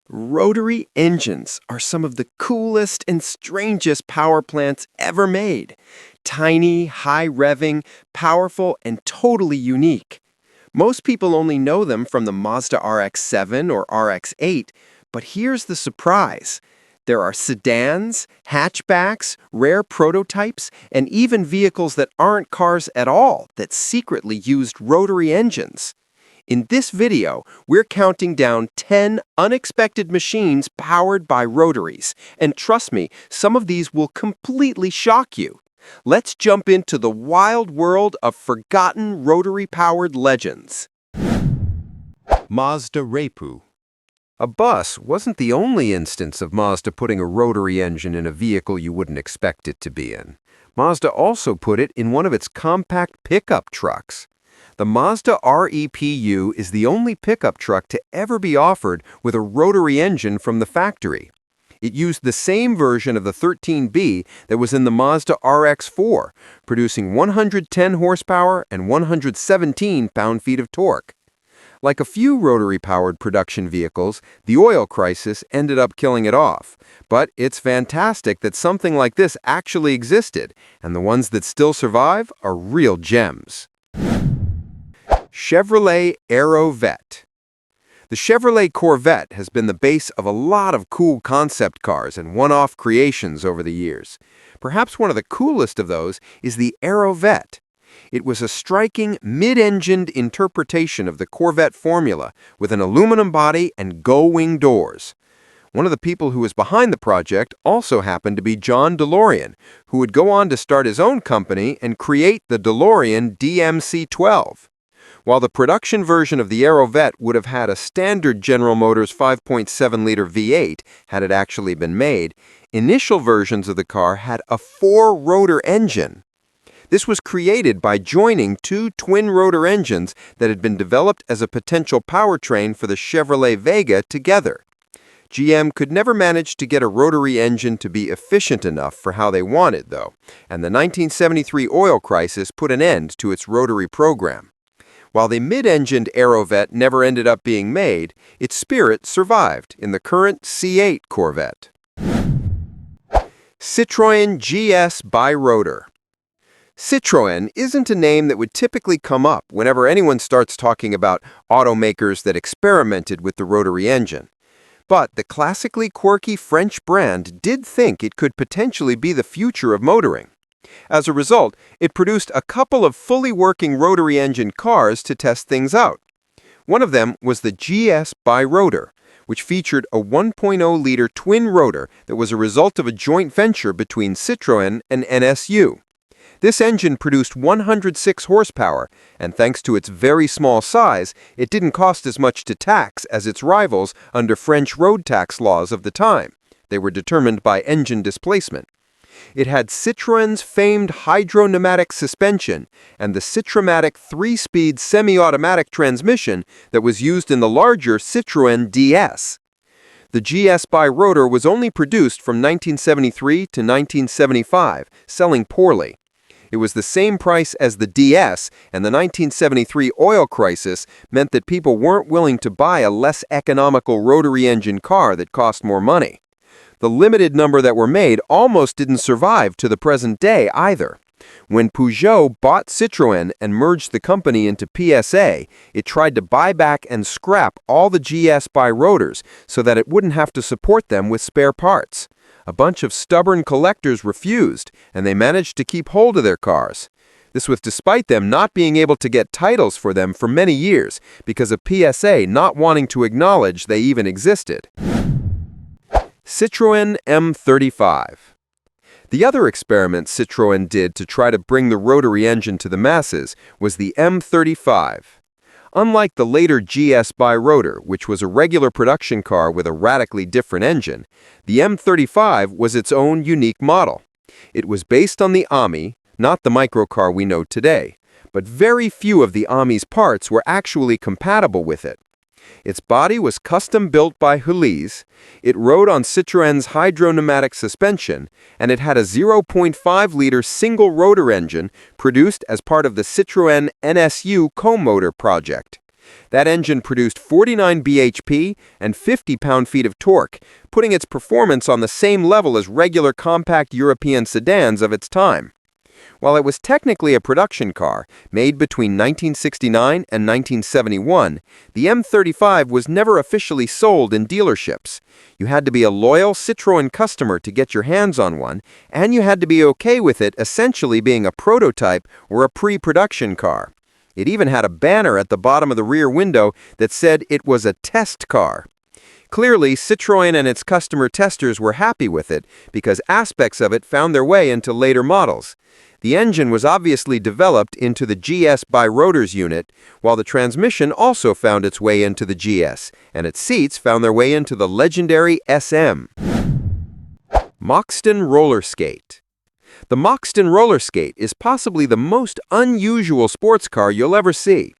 Rotary engines are some of the coolest and strangest power plants ever made. Tiny, high-revving, powerful, and totally unique. Most people only know them from the Mazda RX-7 or RX-8, but here's the surprise. There are sedans, hatchbacks, rare prototypes, and even vehicles that aren't cars at all that secretly used rotary engines. In this video, we're counting down 10 unexpected machines powered by rotaries. And trust me, some of these will completely shock you. Let's jump into the wild world of forgotten rotary-powered legends. Mazda Repu. A bus wasn't the only instance of Mazda putting a rotary engine in a vehicle you wouldn't expect it to be in. Mazda also put it in one of its compact pickup trucks. The Mazda REPU is the only pickup truck to ever be offered with a rotary engine from the factory. It used the same version of the 13B that was in the Mazda RX-4, producing 110 horsepower and 117 pound-feet of torque. Like a few rotary-powered production vehicles, the oil crisis ended up killing it off. But it's fantastic that something like this actually existed, and the ones that still survive are real gems. Chevrolet Aerovette. The Chevrolet Corvette has been the base of a lot of cool concept cars and one-off creations over the years. Perhaps one of the coolest of those is the Aerovette. It was a striking, mid-engined interpretation of the Corvette formula with an aluminum body and gull-wing doors. One of the people who was behind the project also happened to be John DeLorean, who would go on to start his own company and create the DeLorean DMC-12. While the production version of the Aerovette would have had a standard General Motors 5.7-liter V8 had it actually been made, initial versions of the car had a 4-rotor engine. This was created by joining two twin-rotor engines that had been developed as a potential powertrain for the Chevrolet Vega together. GM could never manage to get a rotary engine to be efficient enough for how they wanted, though, and the 1973 oil crisis put an end to its rotary program. While the mid-engined Aerovette never ended up being made, its spirit survived in the current C8 Corvette. Citroën GS Bi-Rotor. Citroën isn't a name that would typically come up whenever anyone starts talking about automakers that experimented with the rotary engine. But the classically quirky French brand did think it could potentially be the future of motoring. As a result, it produced a couple of fully working rotary engine cars to test things out. One of them was the GS Bi-Rotor, which featured a 1.0-liter twin rotor that was a result of a joint venture between Citroën and NSU. This engine produced 106 horsepower, and thanks to its very small size, it didn't cost as much to tax as its rivals under French road tax laws of the time. They were determined by engine displacement. It had Citroën's famed hydro-pneumatic suspension and the Citromatic 3-speed semi-automatic transmission that was used in the larger Citroën DS. The GS Bi-Rotor was only produced from 1973 to 1975, selling poorly. It was the same price as the DS, and the 1973 oil crisis meant that people weren't willing to buy a less economical rotary engine car that cost more money. The limited number that were made almost didn't survive to the present day either. When Peugeot bought Citroën and merged the company into PSA, it tried to buy back and scrap all the GS Bi-Rotors so that it wouldn't have to support them with spare parts. A bunch of stubborn collectors refused, and they managed to keep hold of their cars. This was despite them not being able to get titles for them for many years because of PSA not wanting to acknowledge they even existed. Citroën M35. The other experiment Citroën did to try to bring the rotary engine to the masses was the M35. Unlike the later GS Bi-Rotor, which was a regular production car with a radically different engine, the M35 was its own unique model. It was based on the Ami, not the microcar we know today, but very few of the Ami's parts were actually compatible with it. Its body was custom-built by Hulis, it rode on Citroën's hydro-pneumatic suspension, and it had a 0.5-liter single-rotor engine produced as part of the Citroën NSU co-motor project. That engine produced 49 bhp and 50 pound-feet of torque, putting its performance on the same level as regular compact European sedans of its time. While it was technically a production car, made between 1969 and 1971, the M35 was never officially sold in dealerships. You had to be a loyal Citroën customer to get your hands on one, and you had to be okay with it essentially being a prototype or a pre-production car. It even had a banner at the bottom of the rear window that said it was a test car. Clearly, Citroën and its customer testers were happy with it because aspects of it found their way into later models. The engine was obviously developed into the GS by Rotors unit, while the transmission also found its way into the GS, and its seats found their way into the legendary SM. Moxton roller skate. The Moxton roller skate is possibly the most unusual sports car you'll ever see.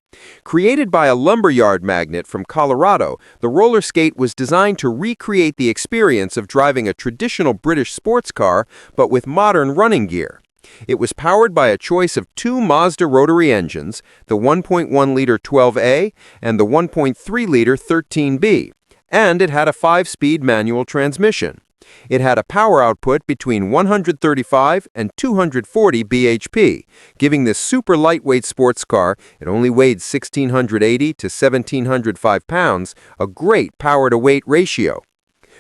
Created by a lumberyard magnate from Colorado, the roller skate was designed to recreate the experience of driving a traditional British sports car, but with modern running gear. It was powered by a choice of two Mazda rotary engines, the 1.1-liter 12A and the 1.3-liter 13B, and it had a 5-speed manual transmission. It had a power output between 135 and 240 bhp, giving this super lightweight sports car, it only weighed 1,680 to 1,705 pounds, a great power-to-weight ratio.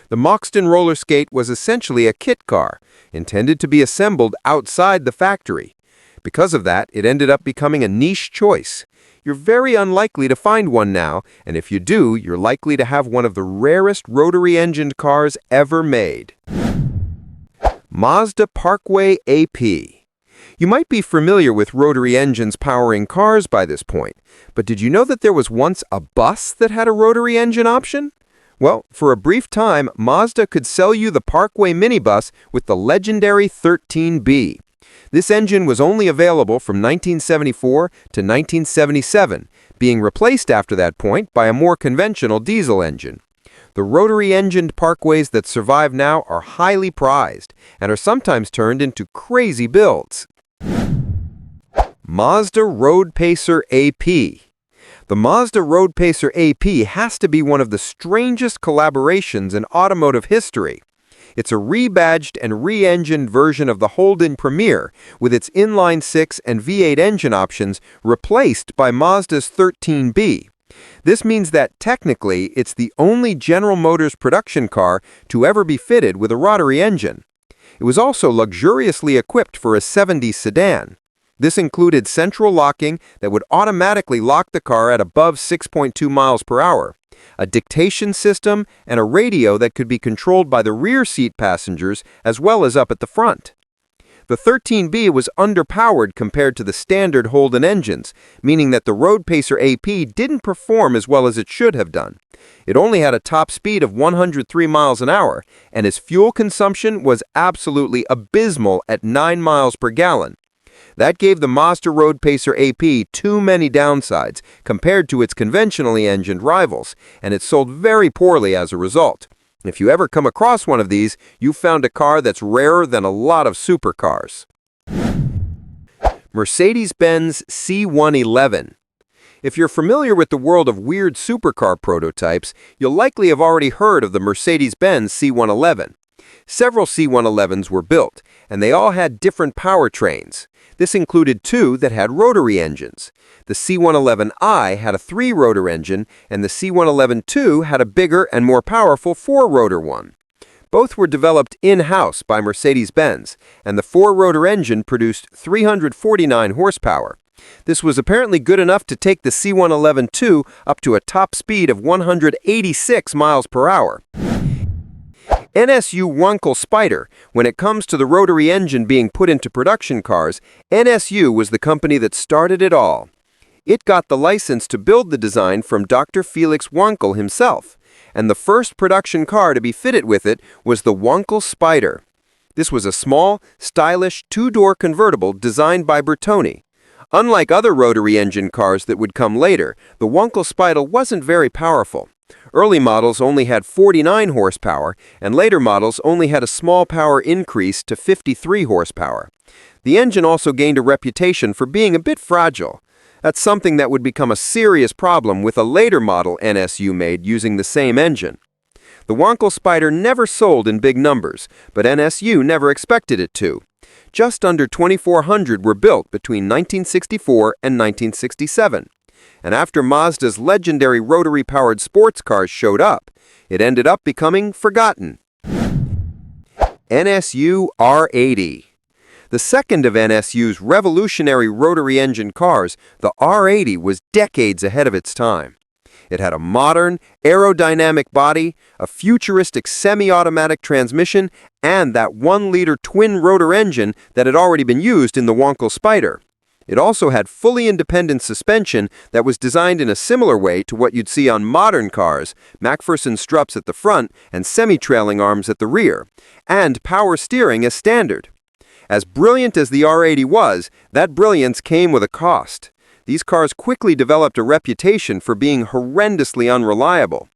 The Moxton roller skate was essentially a kit car, intended to be assembled outside the factory. Because of that, it ended up becoming a niche choice. You're very unlikely to find one now, and if you do, you're likely to have one of the rarest rotary-engined cars ever made. Mazda Parkway AP. You might be familiar with rotary engines powering cars by this point, but did you know that there was once a bus that had a rotary engine option? Well, for a brief time, Mazda could sell you the Parkway minibus with the legendary 13B. This engine was only available from 1974 to 1977, being replaced after that point by a more conventional diesel engine. The rotary-engined Parkways that survive now are highly prized and are sometimes turned into crazy builds. Mazda Road Pacer AP. The Mazda Road Pacer AP has to be one of the strangest collaborations in automotive history. It's a rebadged and re-engined version of the Holden Premier, with its inline-6 and V8 engine options replaced by Mazda's 13B. This means that technically it's the only General Motors production car to ever be fitted with a rotary engine. It was also luxuriously equipped for a 70s sedan. This included central locking that would automatically lock the car at above 6.2 miles per hour, a dictation system, and a radio that could be controlled by the rear seat passengers as well as up at the front. The 13B was underpowered compared to the standard Holden engines, meaning that the Road Pacer AP didn't perform as well as it should have done. It only had a top speed of 103 miles an hour, and its fuel consumption was absolutely abysmal at 9 miles per gallon. That gave the Mazda Road Pacer AP too many downsides compared to its conventionally engined rivals, and it sold very poorly as a result. If you ever come across one of these, you've found a car that's rarer than a lot of supercars. Mercedes-Benz C111. If you're familiar with the world of weird supercar prototypes, you'll likely have already heard of the Mercedes-Benz C111. Several C111s were built, and they all had different powertrains. This included two that had rotary engines. The C111i had a 3-rotor engine, and the C111-2 had a bigger and more powerful 4-rotor one. Both were developed in-house by Mercedes-Benz, and the 4-rotor engine produced 349 horsepower. This was apparently good enough to take the C111-2 up to a top speed of 186 miles per hour. NSU Wankel Spider. When it comes to the rotary engine being put into production cars, NSU was the company that started it all. It got the license to build the design from Dr. Felix Wankel himself, and the first production car to be fitted with it was the Wankel Spider. This was a small, stylish, 2-door convertible designed by Bertoni. Unlike other rotary engine cars that would come later, the Wankel Spider wasn't very powerful. Early models only had 49 horsepower, and later models only had a small power increase to 53 horsepower. The engine also gained a reputation for being a bit fragile. That's something that would become a serious problem with a later model NSU made using the same engine. The Wankel Spider never sold in big numbers, but NSU never expected it to. Just under 2,400 were built between 1964 and 1967. And after Mazda's legendary rotary-powered sports cars showed up, it ended up becoming forgotten. NSU R80. The second of NSU's revolutionary rotary engine cars, the R80 was decades ahead of its time. It had a modern, aerodynamic body, a futuristic semi-automatic transmission, and that 1-liter twin-rotor engine that had already been used in the Wankel Spider. It also had fully independent suspension that was designed in a similar way to what you'd see on modern cars, MacPherson struts at the front and semi-trailing arms at the rear, and power steering as standard. As brilliant as the R80 was, that brilliance came with a cost. These cars quickly developed a reputation for being horrendously unreliable.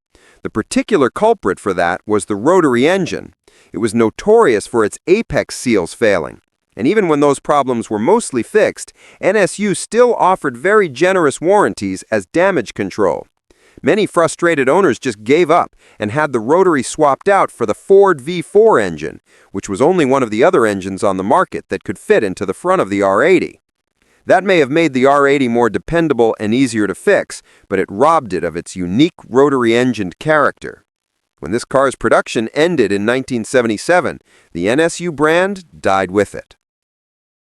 The particular culprit for that was the rotary engine. It was notorious for its apex seals failing. And even when those problems were mostly fixed, NSU still offered very generous warranties as damage control. Many frustrated owners just gave up and had the rotary swapped out for the Ford V4 engine, which was only one of the other engines on the market that could fit into the front of the R80. That may have made the R80 more dependable and easier to fix, but it robbed it of its unique rotary-engined character. When this car's production ended in 1977, the NSU brand died with it.